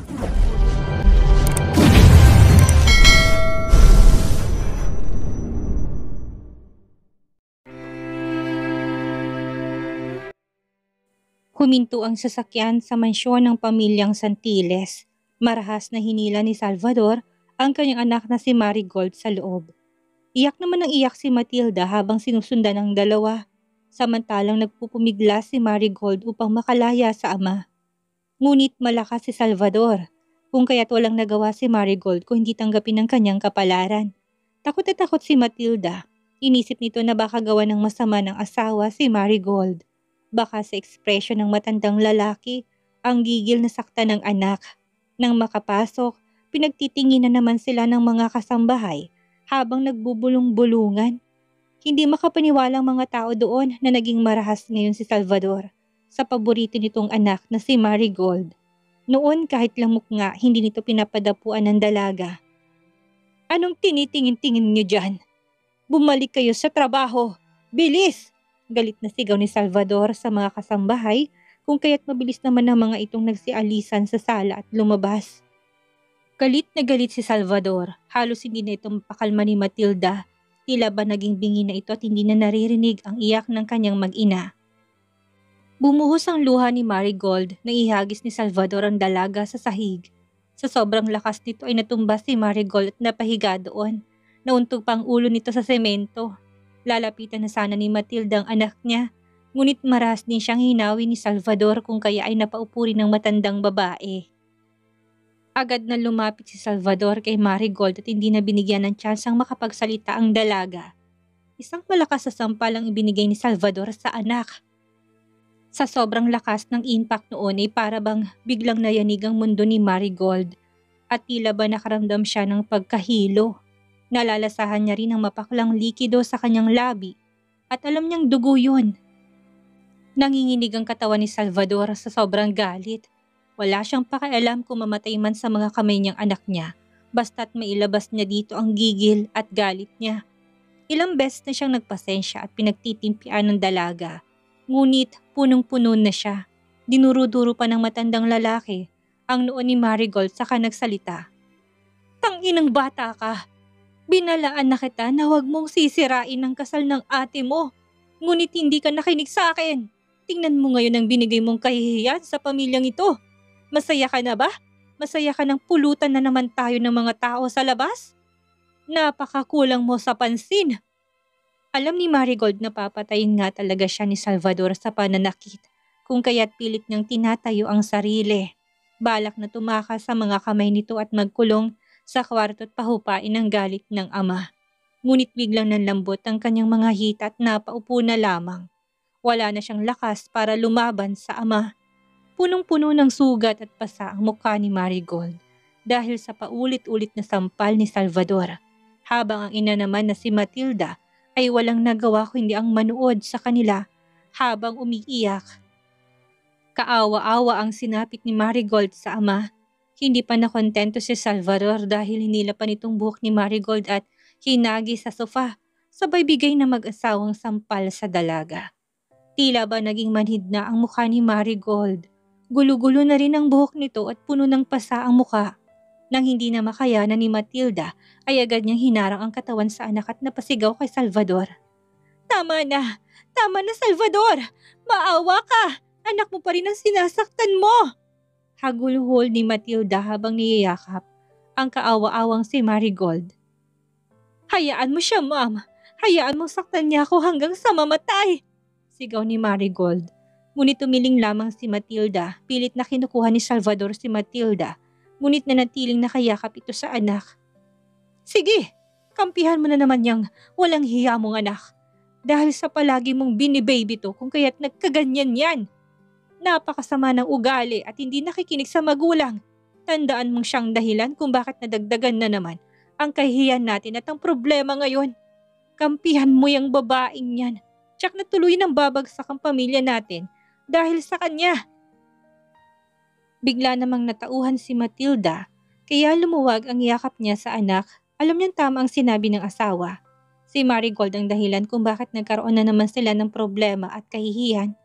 Huminto ang sasakyan sa mansyon ng pamilyang Santiles. Marahas na hinila ni Salvador ang kanyang anak na si Marigold sa loob. Iyak naman ng iyak si Matilda habang sinusundan ng dalawa, samantalang nagpupumigla si Marigold upang makalaya sa ama. Ngunit malakas si Salvador, kung kaya't walang nagawa si Marigold kung hindi tanggapin ang kanyang kapalaran. Takot na takot si Matilda. Inisip nito na baka gawa ng masama ng asawa si Marigold. Baka sa ekspresyon ng matandang lalaki, ang gigil na sakta ng anak. Nang makapasok, pinagtitingin na naman sila ng mga kasambahay habang nagbubulong-bulungan. Hindi makapaniwalang mga tao doon na naging marahas ngayon si Salvador sa paborito nitong anak na si Marigold. Noon kahit lamok nga hindi nito pinapadapuan ng dalaga. "Anong tinitingin-tingin niyo dyan? Bumalik kayo sa trabaho! Bilis!" Galit na sigaw ni Salvador sa mga kasambahay kung kaya't mabilis naman ang mga itong nagsialisan sa sala at lumabas. Galit na galit si Salvador. Halos hindi na ito mapakalma ni Matilda. Tila ba naging bingi na ito at hindi na naririnig ang iyak ng kanyang mag-ina. Bumuhos ang luha ni Marigold nang ihagis ni Salvador ang dalaga sa sahig. Sa sobrang lakas nito ay natumba si Marigold at napahiga doon. Nauntog pa ang ulo nito sa semento. Lalapitan na sana ni Matilda ang anak niya, ngunit maras din siyang hinawi ni Salvador kung kaya ay napaupo rin ng matandang babae. Agad na lumapit si Salvador kay Marigold at hindi na binigyan ng tsansang makapagsalita ang dalaga. Isang malakas na sampal ang ibinigay ni Salvador sa anak. Sa sobrang lakas ng impact noon ay para bang biglang nayanig ang mundo ni Marigold at tila ba nakaramdam siya ng pagkahilo. Nalalasahan niya rin ang mapaklang likido sa kanyang labi at alam niyang dugo yun. Nanginginig ang katawan ni Salvador sa sobrang galit. Wala siyang pakialam kung mamatay man sa mga kamay niyang anak niya, basta't mailabas niya dito ang gigil at galit niya. Ilang beses na siyang nagpasensya at pinagtitimpian ng dalaga. Ngunit punong-puno na siya. Dinuro-duro pa ng matandang lalaki ang noon ni Marigold saka nagsalita. "Tanginang bata ka! Binalaan na kita na huwag mong sisirain ang kasal ng ate mo. Ngunit hindi ka nakinig sa akin. Tingnan mo ngayon ang binigay mong kahihiyan sa pamilyang ito. Masaya ka na ba? Masaya ka ng pulutan na naman tayo ng mga tao sa labas? Napakakulang mo sa pansin." Alam ni Marigold na papatayin nga talaga siya ni Salvador sa pananakit, kung kaya't pilit niyang tinatayo ang sarili. Balak na tumakas sa mga kamay nito at magkulong sa kwarto at pahupain ang galit ng ama. Ngunit biglang nanlambot ang kanyang mga hita at napaupo na lamang. Wala na siyang lakas para lumaban sa ama. Punong-puno ng sugat at pasa ang mukha ni Marigold dahil sa paulit-ulit na sampal ni Salvador. Habang ang ina naman na si Matilda ay walang nagawa kundi ang manood sa kanila habang umiiyak. Kaawa-awa ang sinapit ni Marigold sa ama. Hindi pa nakontento si Salvador dahil hinila pa nitong buhok ni Marigold at hinagi sa sofa, sabay bigay na mag-asawang sampal sa dalaga. Tila ba naging manhid na ang mukha ni Marigold. Gulo-gulo na rin ang buhok nito at puno ng pasa ang mukha. Nang hindi na makayanan ni Matilda, ay agad niyang hinarang ang katawan sa anak at napasigaw kay Salvador. "Tama na! Tama na, Salvador! Maawa ka! Anak mo pa rin ang sinasaktan mo!" Hagulhol ni Matilda habang niyayakap ang kaawa-awang si Marigold. "Hayaan mo siya, ma'am! Hayaan mong saktan niya ako hanggang sa mamatay!" Sigaw ni Marigold. Ngunit tumiling lamang si Matilda, pilit na kinukuha ni Salvador si Matilda. Ngunit nanatiling nakayakap ito sa anak. "Sige, kampihan mo na naman yang walang hiya mong anak. Dahil sa palagi mong binibaby to kung kaya't nagkaganyan yan. Napakasama ng ugali at hindi nakikinig sa magulang. Tandaan mong siyang dahilan kung bakit nadagdagan na naman ang kahihiyan natin at ang problema ngayon. Kampihan mo yung babaeng yan. Tsak na tuloy nang babagsak ang pamilya natin dahil sa kanya." Bigla namang natauhan si Matilda, kaya lumuwag ang yakap niya sa anak. Alam niyang tama ang sinabi ng asawa. Si Marigold ang dahilan kung bakit nagkaroon na naman sila ng problema at kahihiyan.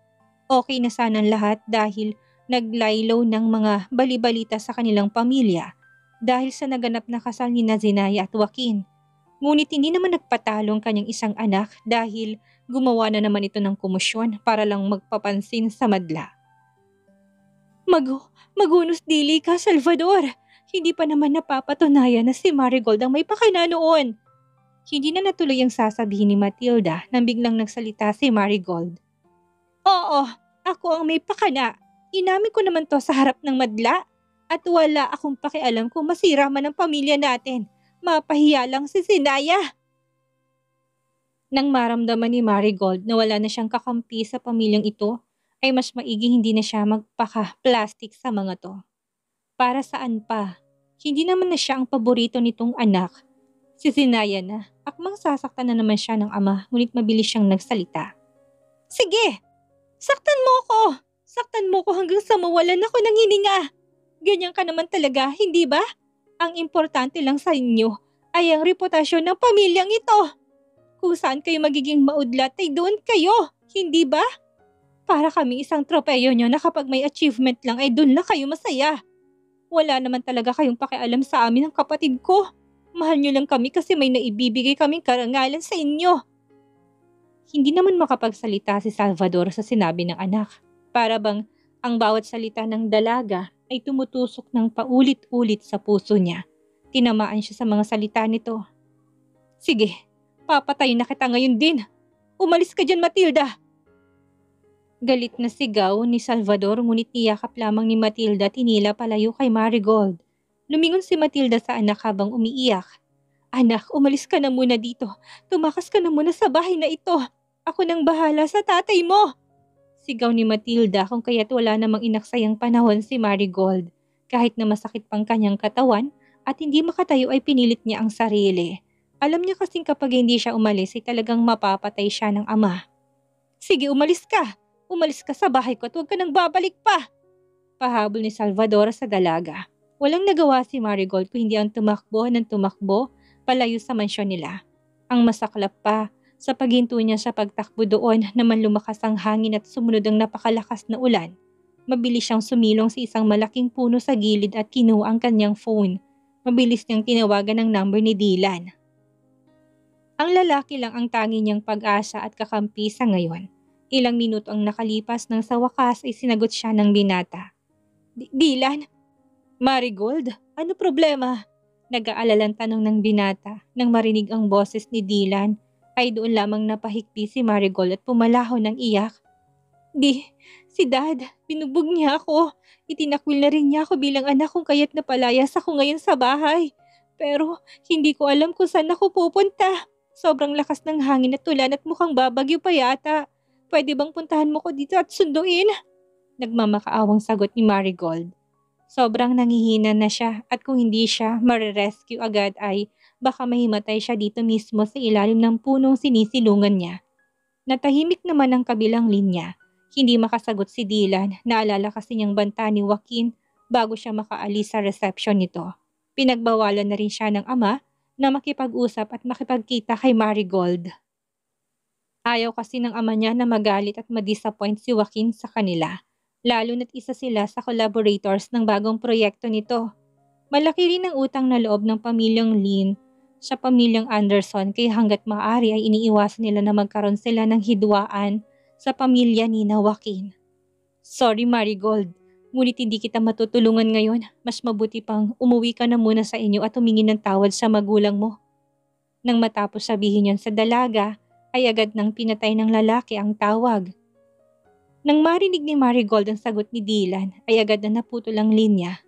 Okay na sana ang lahat dahil Naglaylo ng mga balibalita sa kanilang pamilya dahil sa naganap na kasal ni Zinaya at Joaquin. Ngunit hindi naman nagpatalo ang kanyang isang anak dahil gumawa na naman ito ng komosyon para lang magpapansin sa madla. Magunos dili ka, Salvador! Hindi pa naman napapatunayan na si Marigold ang may pakana noon. Hindi na natuloy ang sasabihin ni Matilda nang biglang nagsalita si Marigold. Oo, ako ang may pakana. Inamin ko naman to sa harap ng madla. At wala akong pakialam kung masira man ang pamilya natin. Mapahiya lang si Zinaya. Nang maramdaman ni Marigold na wala na siyang kakampi sa pamilyang ito, ay mas maigi hindi na siya magpaka-plastic sa mga to. Para saan pa? Hindi naman na siya ang paborito nitong anak. Si Zinaya na, akmang sasaktan na naman siya ng ama, ngunit mabilis siyang nagsalita. Sige! Saktan mo ko! Saktan mo ko hanggang sa mawalan ako ng hininga! Ganyan ka naman talaga, hindi ba? Ang importante lang sa inyo ay ang reputasyon ng pamilyang ito. Kung saan kayo magiging maudlat ay doon kayo, hindi ba? Para kami isang tropeyo nyo na kapag may achievement lang ay doon na kayo masaya. Wala naman talaga kayong pakialam sa amin ng kapatid ko. Mahal nyo lang kami kasi may naibibigay kaming karangalan sa inyo. Hindi naman makapagsalita si Salvador sa sinabi ng anak. Para bang ang bawat salita ng dalaga ay tumutusok ng paulit-ulit sa puso niya. Tinamaan siya sa mga salita nito. Sige, papatayin na kita ngayon din. Umalis ka dyan, Matilda! Galit na sigaw ni Salvador ngunit niyakap lamang ni Matilda tinila palayo kay Marigold. Lumingon si Matilda sa anak habang umiiyak. Anak, umalis ka na muna dito. Tumakas ka na muna sa bahay na ito. Ako nang bahala sa tatay mo. Sigaw ni Matilda kung kaya't wala namang inaksayang panahon si Marigold. Kahit na masakit pang kanyang katawan at hindi makatayo ay pinilit niya ang sarili. Alam niya kasing kapag hindi siya umalis ay talagang mapapatay siya ng ama. Sige, umalis ka. Umalis ka sa bahay ko at huwag ka nang babalik pa. Pahabol ni Salvador sa dalaga. Walang nagawa si Marigold kung hindi ang tumakbo ng tumakbo palayo sa mansyon nila. Ang masaklap pa, sa paghinto niya sa pagtakbo doon naman lumakas ang hangin at sumunod ang napakalakas na ulan. Mabilis siyang sumilong sa isang malaking puno sa gilid at kinuha ang kanyang phone. Mabilis niyang tinawagan ang number ni Dylan. Ang lalaki lang ang tangi niyang pag-asa at kakampi sa ngayon. Ilang minuto ang nakalipas nang sa wakas ay sinagot siya ng binata. Dylan? Marigold? Ano problema? Nag-aalalang tanong ng binata. Nang marinig ang boses ni Dylan, ay doon lamang napahikbi si Marigold at pumalaho ng iyak. Si Dad, binubog niya ako. Itinakwil na rin niya ako bilang anak kung kaya't napalayas ako ngayon sa bahay. Pero hindi ko alam kung saan ako pupunta. Sobrang lakas ng hangin at ulan at mukhang babagyo pa yata. Pwede bang puntahan mo ko dito at sunduin? Nagmamakaawang sagot ni Marigold. Sobrang nangihina na siya at kung hindi siya marirescue agad ay baka mahimatay siya dito mismo sa ilalim ng punong sinisilungan niya. Natahimik naman ang kabilang linya. Hindi makasagot si Dylan, naalala kasi niyang banta ni Joaquin bago siya makaalis sa reception nito. Pinagbawalan na rin siya ng ama na makipag-usap at makipagkita kay Marigold. Ayaw kasi ng ama niya na magalit at madisappoint si Joaquin sa kanila. Lalo na't isa sila sa collaborators ng bagong proyekto nito. Malaki rin ang utang na loob ng pamilyang Lin sa pamilyang Anderson kaya hanggat maaari ay iniiwasan nila na magkaroon sila ng hidwaan sa pamilya ni Joaquin. Sorry Marigold, ngunit hindi kita matutulungan ngayon. Mas mabuti pang umuwi ka na muna sa inyo at humingi ng tawad sa magulang mo. Nang matapos sabihin yon sa dalaga, ay agad nang pinatay ng lalaki ang tawag. Nang marinig ni Marigold ang sagot ni Dylan, ay agad na naputol ang linya.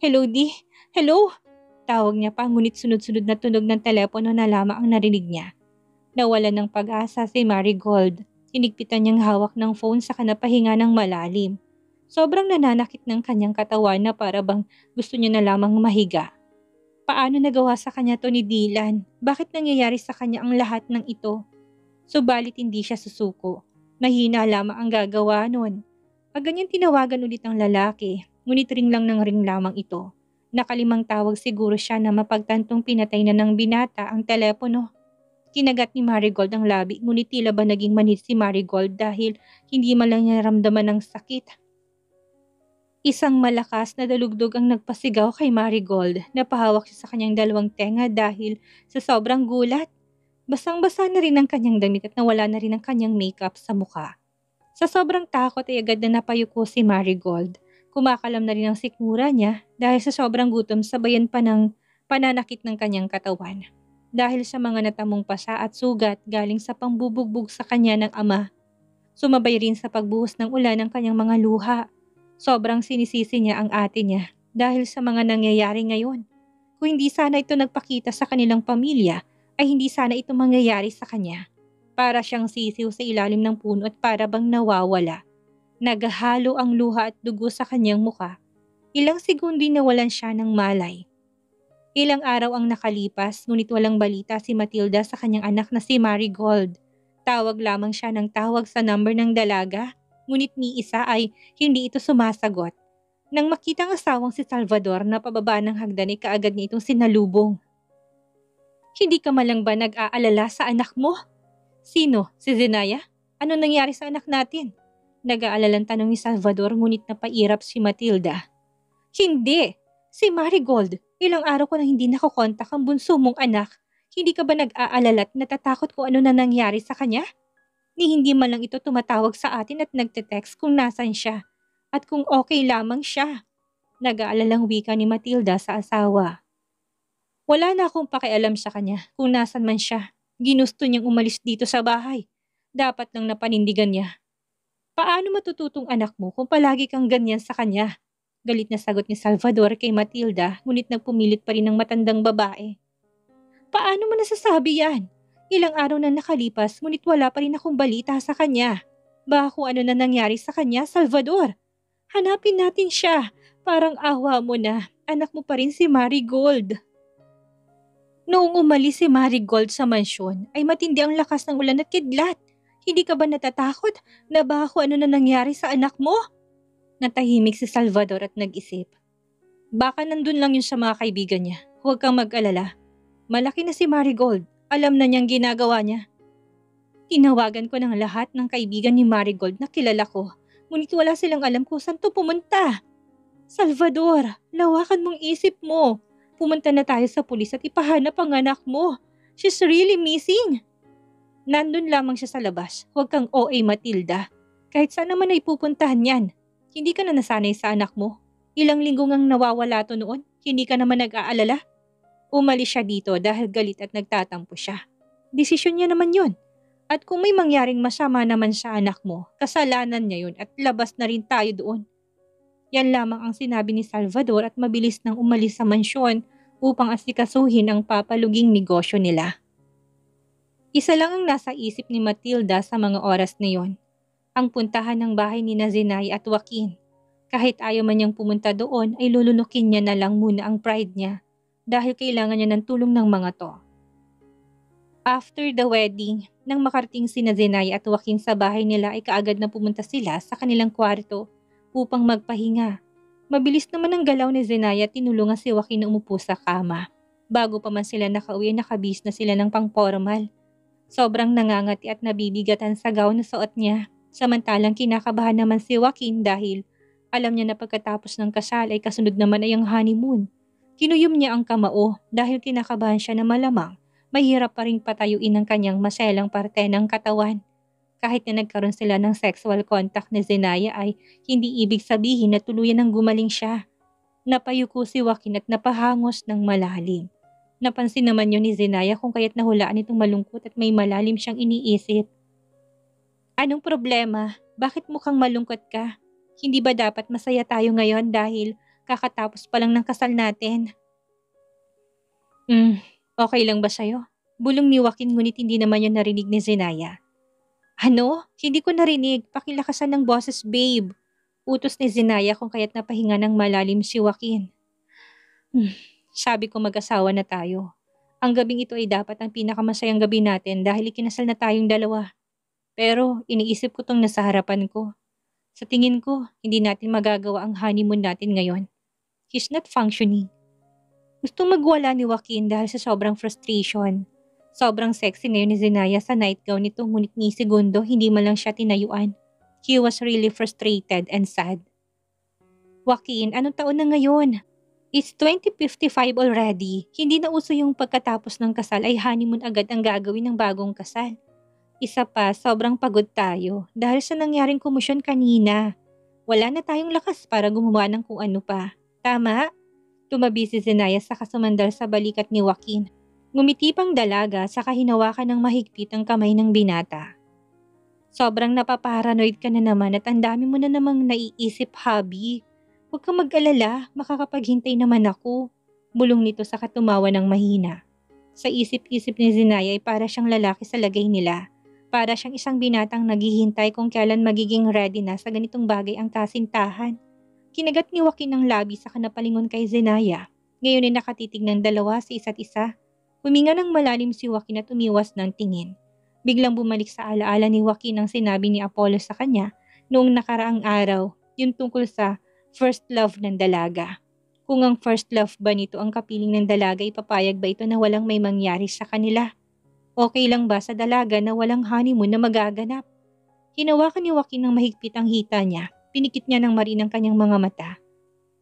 Hello, Di? Hello? Tawag niya pa ngunit sunod-sunod na tunog ng telepono na lamang ang narinig niya. Nawalan ng pag-asa si Marigold. Hinigpitan niyang hawak ng phone sa kanapahinga ng malalim. Sobrang nananakit ng kanyang katawan na para bang gusto niya na lamang mahiga. Paano nagawa sa kanya to ni Dylan? Bakit nangyayari sa kanya ang lahat ng ito? Subalit hindi siya susuko. Mahina lamang ang gagawa nun. Ganyan tinawagan ulit ang lalaki, ngunit ring lang ng ring lamang ito. Nakalimang tawag siguro siya na mapagtantong pinatay na ng binata ang telepono. Kinagat ni Marigold ang labi ngunit tila ba naging manhid si Marigold dahil hindi man lang niya naramdaman ng sakit. Isang malakas na dalugdog ang nagpasigaw kay Marigold. Napahawak siya sa kanyang dalawang tenga dahil sa sobrang gulat. Basang-basa na rin ang kanyang damit at nawala na rin ang kanyang makeup sa mukha. Sa sobrang takot ay agad na napayuko si Marigold. Kumakalam na rin ang sikmura niya dahil sa sobrang gutom sabayan pa ng pananakit ng kanyang katawan. Dahil sa mga natamong pasa at sugat galing sa pambubugbog sa kanya ng ama, sumabay rin sa pagbuhos ng ulan ng kanyang mga luha. Sobrang sinisisi niya ang ate niya dahil sa mga nangyayari ngayon. Kung hindi sana ito nagpakita sa kanilang pamilya, ay hindi sana ito mangyayari sa kanya. Para siyang sisiw sa ilalim ng puno at para bang nawawala. Naghahalo ang luha at dugo sa kanyang muka. Ilang segundo nawalan siya ng malay. Ilang araw ang nakalipas ngunit walang balita si Matilda sa kanyang anak na si Marigold. Tawag lamang siya ng tawag sa number ng dalaga, ngunit ni isa ay hindi ito sumasagot. Nang makita ang asawang si Salvador na pababa ng hagdan ay kaagad niya itong sinalubong. Hindi ka malang ba nag-aalala sa anak mo? Sino? Si Zenaya? Ano nangyari sa anak natin? Nag-aalalang tanong ni Salvador ngunit napairap si Matilda. Hindi! Si Marigold! Ilang araw ko na hindi nakokontak ang bunso mong anak. Hindi ka ba nag-aalala at natatakot kung ano na nangyari sa kanya? Ni hindi man lang ito tumatawag sa atin at nagte-text kung nasan siya. At kung okay lamang siya. Nag-aalalang wika ni Matilda sa asawa. Wala na akong pakialam sa kanya kung nasan man siya. Ginusto niyang umalis dito sa bahay. Dapat lang napanindigan niya. Paano matututong anak mo kung palagi kang ganyan sa kanya? Galit na sagot ni Salvador kay Matilda ngunit nagpumilit pa rin ang matandang babae. Paano mo nasasabi yan? Ilang araw na nakalipas ngunit wala pa rin akong balita sa kanya. Baka kung ano na nangyari sa kanya, Salvador. Hanapin natin siya. Parang awa mo na. Anak mo pa rin si Marigold. Noong umalis si Marigold sa mansyon ay matindi ang lakas ng ulan at kidlat. Hindi ka ba natatakot na baka kung ano na nangyari sa anak mo? Natahimik si Salvador at nag-isip. Baka nandun lang yun sa mga kaibigan niya. Huwag kang mag-alala. Malaki na si Marigold. Alam na niyang ginagawa niya. Tinawagan ko ng lahat ng kaibigan ni Marigold na kilala ko. Ngunit wala silang alam kung saan to pumunta. Salvador, lawakan mong isip mo. Pumunta na tayo sa pulis at ipahanap ang anak mo. She's really missing. Nandun lamang siya sa labas. Huwag kang OA, Matilda. Kahit saan naman ay pupuntahan yan. Hindi ka na nasanay sa anak mo. Ilang linggo ngang nawawala to noon. Hindi ka naman nag-aalala. Umalis siya dito dahil galit at nagtatampo siya. Desisyon niya naman yun. At kung may mangyaring masama naman sa anak mo, kasalanan niya yun at labas na rin tayo doon. Yan lamang ang sinabi ni Salvador at mabilis nang umalis sa mansyon upang asikasuhin ang papaluging negosyo nila. Isa lang ang nasa isip ni Matilda sa mga oras na yon, ang puntahan ng bahay ni Zenay at Joaquin. Kahit ayaw man niyang pumunta doon ay lulunukin niya na lang muna ang pride niya dahil kailangan niya ng tulong ng mga to. After the wedding, nang makarating si Zenay at Joaquin sa bahay nila ay kaagad na pumunta sila sa kanilang kwarto upang magpahinga. Mabilis naman ang galaw ni Zenaya at tinulungan si Joaquin na umupo sa kama. Bago pa man sila nakauwi, nakabihis na sila ng pang-formal. Sobrang nangangati at nabibigatan sa gown na suot niya. Samantalang kinakabahan naman si Joaquin dahil alam niya na pagkatapos ng kasal ay kasunod naman ay ang honeymoon. Kinuyom niya ang kamao dahil kinakabahan siya na malamang mahirap pa rin patayuin ang kanyang maselang parte ng katawan. Kahit na nagkaroon sila ng sexual contact ni Zenaya ay hindi ibig sabihin na tuluyan ng gumaling siya. Napayuko si Joaquin at napahangos ng malalim. Napansin naman yun ni Zenaya kung kaya't nahulaan itong malungkot at may malalim siyang iniisip. Anong problema? Bakit mukhang malungkot ka? Hindi ba dapat masaya tayo ngayon dahil kakatapos pa lang ng kasal natin? Okay lang ba sa'yo? Bulong ni Joaquin ngunit hindi naman yun narinig ni Zenaya. Ano? Hindi ko narinig. Pakilakasan ng boses, babe. Utos ni Zenaya kung kaya't napahinga ng malalim si Joaquin. Sabi ko mag-asawa na tayo. Ang gabing ito ay dapat ang pinakamasayang gabi natin dahil ikinasal na tayong dalawa. Pero iniisip ko tong nasa harapan ko. Sa tingin ko, hindi natin magagawa ang honeymoon natin ngayon. He's not functioning. Gustong magwala ni Joaquin dahil sa sobrang frustration. Sobrang sexy ngayon ni Zenaya sa nightgown nito ngunit ni segundo hindi man lang siya tinayuan. He was really frustrated and sad. Joaquin, anong taon na ngayon? It's 2055 already. Hindi na uso yung pagkatapos ng kasal ay honeymoon agad ang gagawin ng bagong kasal. Isa pa, sobrang pagod tayo dahil sa nangyaring komosyon kanina. Wala na tayong lakas para gumawa ng kung ano pa. Tama? Tumabi si Zenaya sa kasumandal sa balikat ni Joaquin. Ngumiti pang dalaga sa hinawakan ng mahigpit ang kamay ng binata. Sobrang napaparanoid ka na naman at ang dami mo na namang naiisip, hubby. Huwag kang mag-alala, makakapaghintay naman ako. Bulong nito sa katumawa ng mahina. Sa isip-isip ni Zenaya ay para siyang lalaki sa lagay nila. Para siyang isang binatang naghihintay kung kailan magiging ready na sa ganitong bagay ang kasintahan. Kinagat ni Joaquin ang labi sa kanapalingon kay Zenaya. Ngayon ay nakatitig ng dalawa sa isa't isa. Huminga ng malalim si Joaquin at umiwas ng tingin. Biglang bumalik sa alaala ni Joaquin ang sinabi ni Apollo sa kanya noong nakaraang araw, yung tungkol sa first love ng dalaga. Kung ang first love ba nito ang kapiling ng dalaga, ipapayag ba ito na walang may mangyari sa kanila? Okay lang ba sa dalaga na walang honeymoon na magaganap? Hinawakan ni Joaquin ng mahigpit ang hita niya. Pinikit niya ng marin ang kanyang mga mata.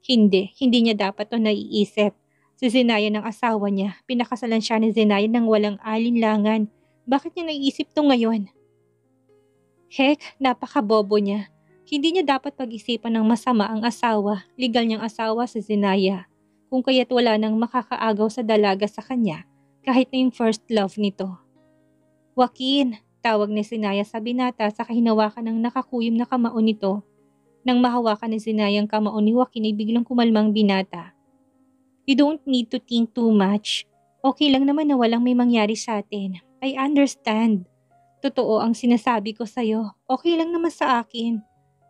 Hindi niya dapat to naiisip. Si Zenaya ng asawa niya, pinakasalan siya ni Zenaya ng walang alinlangan. Bakit niya naiisip to ngayon? Heck, napakabobo niya. Hindi niya dapat pag-isipan ng masama ang asawa, legal niyang asawa si Zenaya. Kung kaya't wala nang makakaagaw sa dalaga sa kanya, kahit na yung first love nito. Joaquin, tawag ni Zenaya sa binata sa hinawakan ng nakakuyom na kamao nito. Nang mahawakan ni Zenaya ang kamao ni Joaquin ay biglang kumalmang binata. You don't need to think too much. Okay lang naman na walang may mangyari sa atin. I understand. Totoo ang sinasabi ko sa'yo. Okay lang naman sa akin.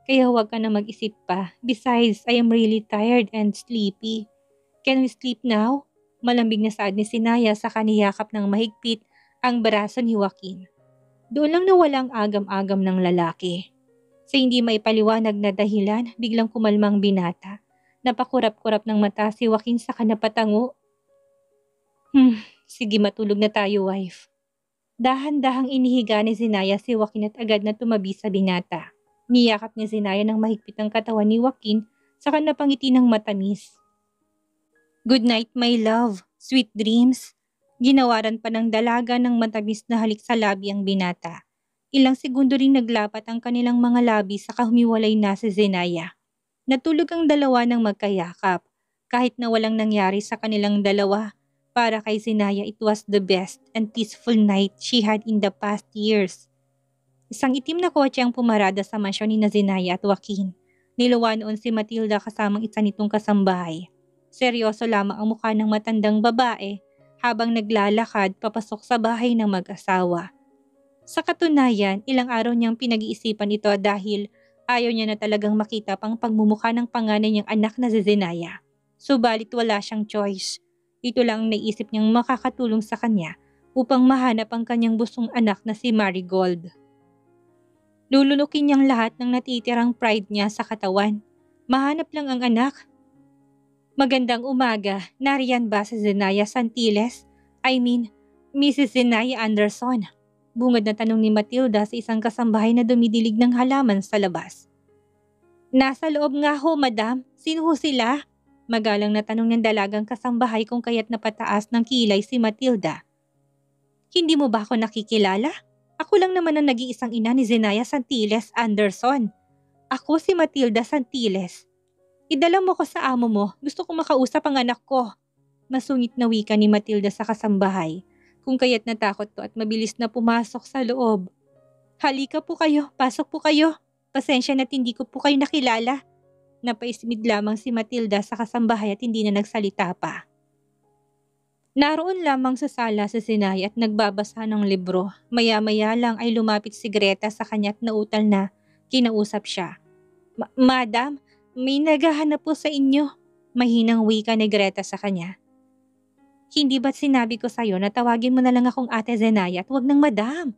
Kaya huwag ka na mag-isip pa. Besides, I am really tired and sleepy. Can we sleep now? Malambing na saad ni Zenaya sa kaniyakap ng mahigpit ang braso ni Joaquin. Doon lang nawala ang agam-agam ng lalaki. Sa hindi maipaliwanag na dahilan, biglang kumalmang binata. Napakurap-kurap ng mata si Joaquin sa kanapatango. Sige, matulog na tayo, wife. Dahan-dahang inihiga ni Zenaya si Joaquin at agad na tumabi sa binata. Niyakap ni Zenaya ng mahigpit ang katawan ni Joaquin sa kanapangiti ng matamis. Good night, my love. Sweet dreams. Ginawaran pa ng dalaga ng matamis na halik sa labi ang binata. Ilang segundo ring naglapat ang kanilang mga labi sa humiwalay na si Zenaya. Natulog ang dalawa ng magkayakap. Kahit na walang nangyari sa kanilang dalawa, para kay Zenaya, it was the best and peaceful night she had in the past years. Isang itim na kotse ang pumarada sa mansyon ni Zenaya at Joaquin. Niluwa noon si Matilda kasamang isa nitong kasambahay. Seryoso lamang ang mukha ng matandang babae habang naglalakad papasok sa bahay ng mag-asawa. Sa katunayan, ilang araw niyang pinag-iisipan ito dahil ayaw niya na talagang makita pang pagmumukha ng panganay niyang anak na si Zenaya. Subalit wala siyang choice. Ito lang ang naisip niyang makakatulong sa kanya upang mahanap ang kanyang bustong anak na si Marigold. Lulunukin niyang lahat ng natitirang pride niya sa katawan. Mahanap lang ang anak. Magandang umaga, nariyan ba si Zenaya Santiles? I mean, Mrs. Zenaya Anderson. Bungad na tanong ni Matilda sa isang kasambahay na dumidilig ng halaman sa labas. Nasa loob nga ho, madam. Sino ho sila? Magalang na tanong ng dalagang kasambahay kung kaya't napataas ng kilay si Matilda. Hindi mo ba ako nakikilala? Ako lang naman ang nag-iisang ina ni Zenaya Santiles Anderson. Ako si Matilda Santiles. Idala mo ko sa amo mo. Gusto kong makausap ang anak ko. Masungit na wika ni Matilda sa kasambahay. Kung kaya't natakot to at mabilis na pumasok sa loob. Halika po kayo, pasok po kayo. Pasensya na't hindi ko po kayo nakilala. Napaismid lamang si Matilda sa kasambahay at hindi na nagsalita pa. Naroon lamang sa sala si Zenaya at nagbabasa ng libro. Maya-maya lang ay lumapit si Greta sa kanya at nautal na kinausap siya. Madam, may naghahanap po sa inyo. Mahinang wika ni Greta sa kanya. Hindi ba't sinabi ko sa'yo na tawagin mo na lang akong Ate Zenaya at wag ng madam?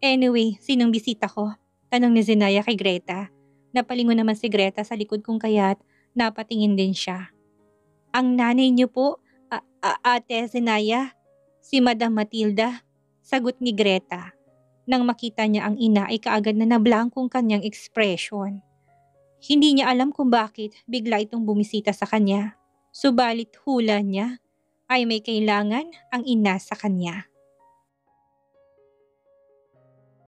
Anyway, sinong bisita ko? Tanong ni Zenaya kay Greta. Napalingon naman si Greta sa likod kung kaya't napatingin din siya. Ang nanay niyo po, Ate Zenaya, si Madam Matilda, sagot ni Greta. Nang makita niya ang ina ay kaagad na nablangkong kanyang ekspresyon. Hindi niya alam kung bakit bigla itong bumisita sa kanya. Subalit hula niya ay may kailangan ang ina sa kanya.